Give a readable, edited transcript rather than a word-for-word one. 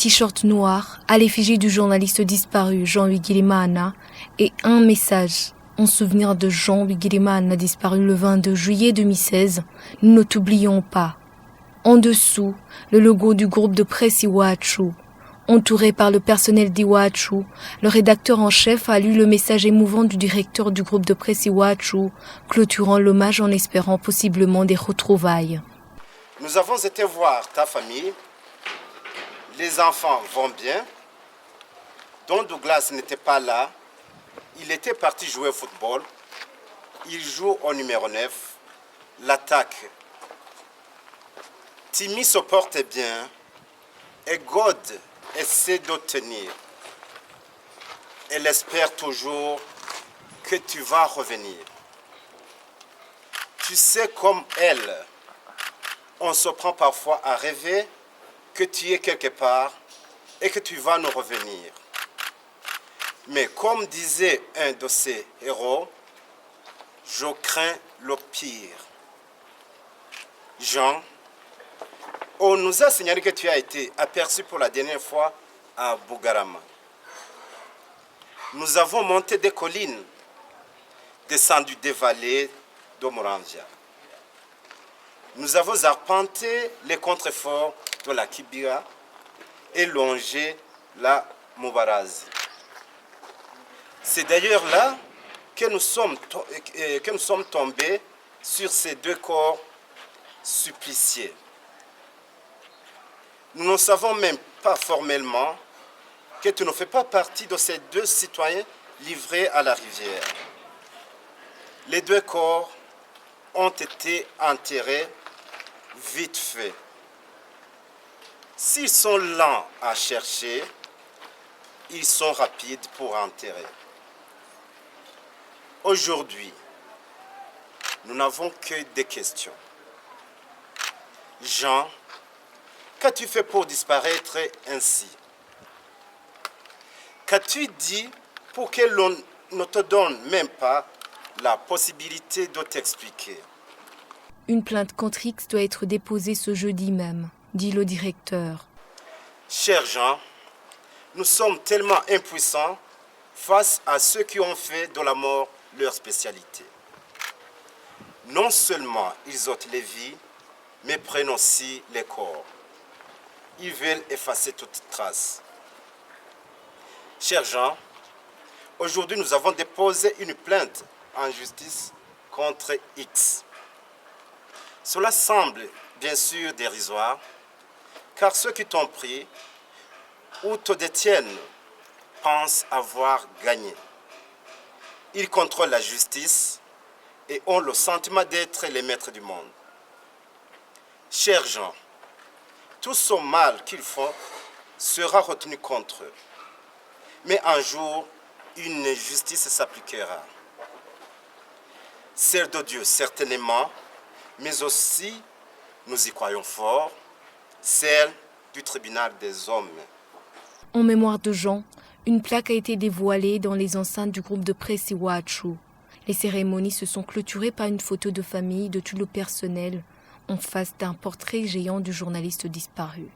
t-shirt noir à l'effigie du journaliste disparu Jean Bigirimana et un message en souvenir de Jean Bigirimana disparu le 22 juillet 2016. Nous ne t'oublions pas. En dessous, le logo du groupe de presse Iwachu. Entouré par le personnel d'Iwachu, le rédacteur en chef a lu le message émouvant du directeur du groupe de presse Iwachu, clôturant l'hommage en espérant possiblement des retrouvailles. Nous avons été voir ta famille. Les enfants vont bien. Don Douglas n'était pas là. Il était parti jouer au football. Il joue au numéro 9. L'attaque. Timmy se porte bien. Et God essaie d'obtenir. Elle espère toujours que tu vas revenir. Tu sais comme elle, on se prend parfois à rêver que tu es quelque part et que tu vas nous revenir. Mais comme disait un de ces héros, je crains le pire. Jean, on nous a signalé que tu as été aperçu pour la dernière fois à Bugarama. Nous avons monté des collines, descendu des vallées d'Omoranvia. Nous avons arpenté les contreforts de la Kibira et longé la Mubarazi. C'est d'ailleurs là que nous sommes tombés sur ces deux corps suppliciés. Nous ne savons même pas formellement que tu ne fais pas partie de ces deux citoyens livrés à la rivière. Les deux corps ont été enterrés vite fait. S'ils sont lents à chercher, ils sont rapides pour enterrer. Aujourd'hui, nous n'avons que des questions. Jean, qu'as-tu fait pour disparaître ainsi? Qu'as-tu dit pour que l'on ne te donne même pas la possibilité de t'expliquer? Une plainte contre X doit être déposée ce jeudi même, dit le directeur. Cher Jean, nous sommes tellement impuissants face à ceux qui ont fait de la mort leur spécialité. Non seulement ils ôtent les vies, mais prennent aussi les corps. Ils veulent effacer toute trace. Cher Jean, aujourd'hui nous avons déposé une plainte en justice contre X. Cela semble bien sûr dérisoire, car ceux qui t'ont pris ou te détiennent pensent avoir gagné. Ils contrôlent la justice et ont le sentiment d'être les maîtres du monde. Chers gens, tout ce mal qu'ils font sera retenu contre eux. Mais un jour, une justice s'appliquera. Celle de Dieu, certainement, mais aussi, nous y croyons fort, celle du tribunal des hommes. En mémoire de Jean, une plaque a été dévoilée dans les enceintes du groupe de presse Iwachu. Les cérémonies se sont clôturées par une photo de famille de tout le personnel en face d'un portrait géant du journaliste disparu.